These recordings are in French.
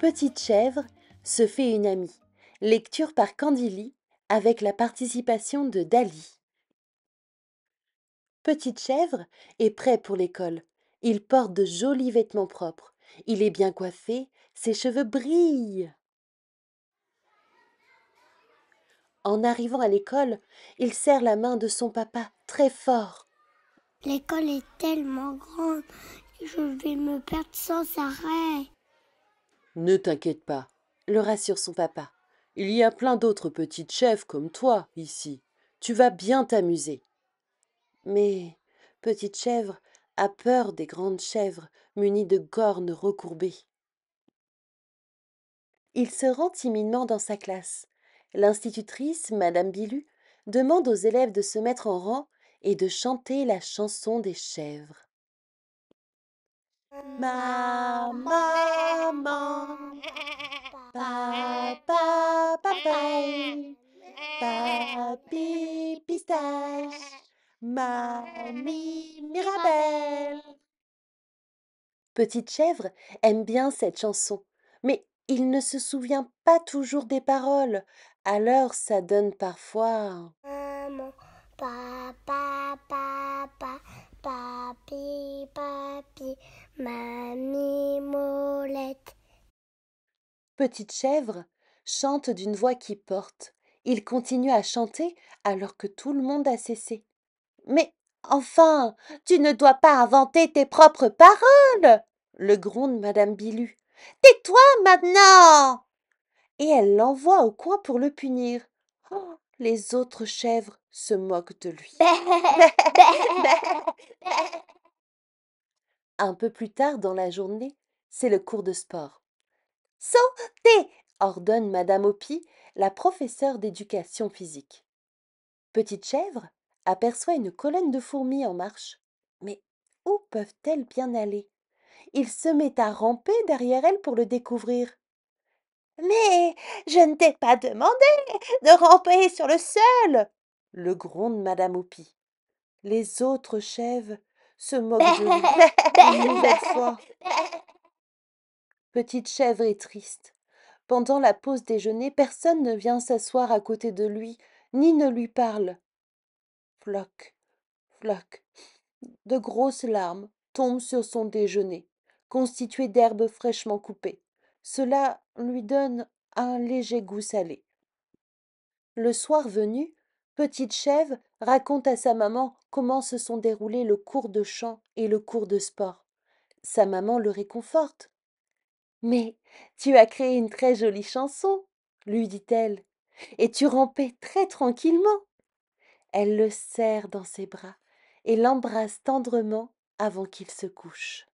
Petite chèvre se fait une amie. Lecture par Candy avec la participation de Dali. Petite chèvre est prêt pour l'école. Il porte de jolis vêtements propres. Il est bien coiffé, ses cheveux brillent. En arrivant à l'école, il serre la main de son papa très fort. L'école est tellement grande que je vais me perdre sans arrêt. Ne t'inquiète pas, le rassure son papa. Il y a plein d'autres petites chèvres comme toi ici. Tu vas bien t'amuser. Mais Petite chèvre a peur des grandes chèvres munies de cornes recourbées. Il se rend timidement dans sa classe. L'institutrice, Madame Bilu, demande aux élèves de se mettre en rang et de chanter la chanson des chèvres. Maman, papa, papaye, papi, pistache, mamie, mirabelle. Petite chèvre aime bien cette chanson, mais il ne se souvient pas toujours des paroles, alors ça donne parfois... Maman, papa, papa, papi, papi, mamie, molette. Petite chèvre chante d'une voix qui porte. Il continue à chanter alors que tout le monde a cessé. Mais enfin, tu ne dois pas inventer tes propres paroles, le gronde Madame Bilu. Tais-toi maintenant! Et elle l'envoie au coin pour le punir. Oh, les autres chèvres se moquent de lui. Un peu plus tard dans la journée, c'est le cours de sport. Sautez! Ordonne Madame Opie, la professeure d'éducation physique. Petite chèvre aperçoit une colonne de fourmis en marche. Mais où peuvent-elles bien aller? Il se met à ramper derrière elle pour le découvrir. Mais je ne t'ai pas demandé de ramper sur le sol, le gronde Madame Opie. Les autres chèvres se moquent de lui une nouvelle fois. Petite chèvre est triste. Pendant la pause déjeuner, personne ne vient s'asseoir à côté de lui, ni ne lui parle. Floc, floc, de grosses larmes tombent sur son déjeuner, constitué d'herbes fraîchement coupées. Cela lui donne un léger goût salé. Le soir venu, Petite chèvre raconte à sa maman comment se sont déroulés le cours de chant et le cours de sport. Sa maman le réconforte. Mais tu as créé une très jolie chanson, lui dit-elle, et tu rampais très tranquillement. Elle le serre dans ses bras et l'embrasse tendrement avant qu'il se couche.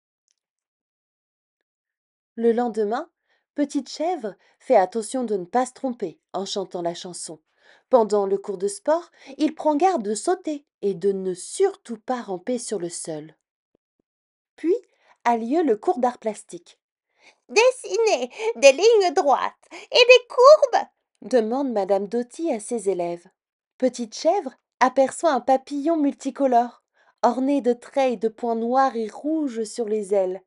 Le lendemain, Petite chèvre fait attention de ne pas se tromper en chantant la chanson. Pendant le cours de sport, il prend garde de sauter et de ne surtout pas ramper sur le sol. Puis a lieu le cours d'art plastique. Dessinez des lignes droites et des courbes, demande Madame Doty à ses élèves. Petite chèvre aperçoit un papillon multicolore, orné de traits et de points noirs et rouges sur les ailes.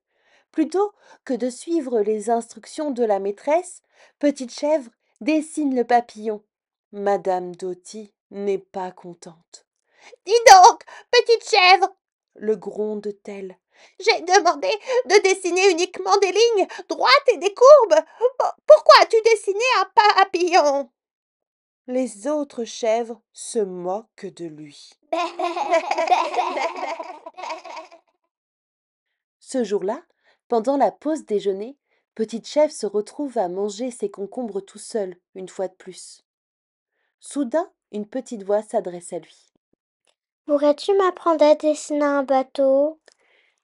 Plutôt que de suivre les instructions de la maîtresse, Petite chèvre dessine le papillon. Madame Doty n'est pas contente. Dis donc, petite chèvre, le gronde-t-elle. J'ai demandé de dessiner uniquement des lignes droites et des courbes. Pourquoi as-tu dessiné un papillon? Les autres chèvres se moquent de lui. Ce jour-là, pendant la pause déjeuner, Petite chèvre se retrouve à manger ses concombres tout seul, une fois de plus. Soudain, une petite voix s'adresse à lui. Pourrais-tu m'apprendre à dessiner un bateau?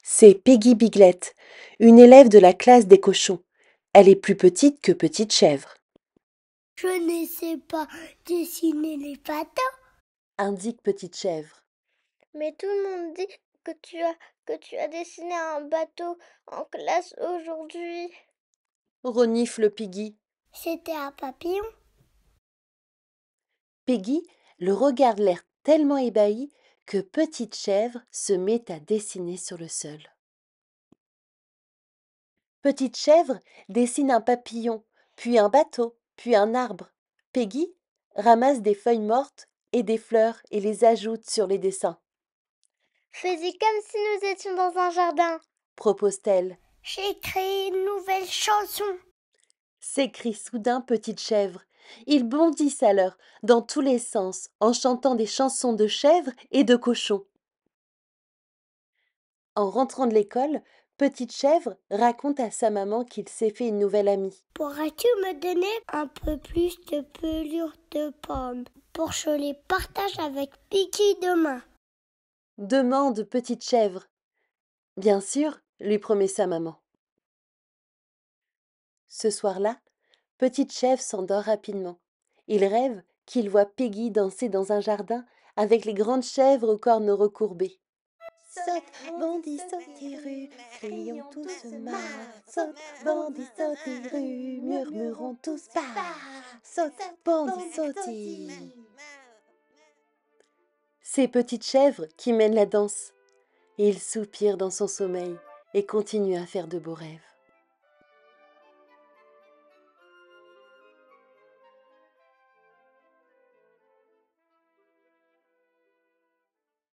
C'est Peggy Biglet, une élève de la classe des cochons. Elle est plus petite que Petite chèvre, Je ne sais pas dessiner les bateaux. indique Petite chèvre. Mais tout le monde dit que tu as dessiné un bateau en classe aujourd'hui. Renifle Peggy. C'était un papillon. Peggy le regarde l'air tellement ébahi que Petite chèvre se met à dessiner sur le sol. Petite chèvre dessine un papillon, puis un bateau, puis un arbre. Peggy ramasse des feuilles mortes et des fleurs et les ajoute sur les dessins, Faisais comme si nous étions dans un jardin. propose-t-elle. J'ai créé une nouvelle chanson. S'écrie soudain Petite chèvre. Ils bondissent alors dans tous les sens en chantant des chansons de chèvres et de cochons. En rentrant de l'école, Petite chèvre raconte à sa maman qu'il s'est fait une nouvelle amie. Pourrais-tu me donner un peu plus de pelure de pommes pour que je les partage avec Piggy demain? Demande Petite chèvre. Bien sûr, lui promet sa maman. Ce soir-là, Petite chèvre s'endort rapidement. Il rêve qu'il voit Peggy danser dans un jardin avec les grandes chèvres aux cornes recourbées. Saute, bandit, sauterue, crions tous marre. Saute, bandit, sauterue, murmurons tous pas. Saute, bandit, sauterue. C'est Petite chèvre qui mène la danse. Il soupire dans son sommeil et continue à faire de beaux rêves.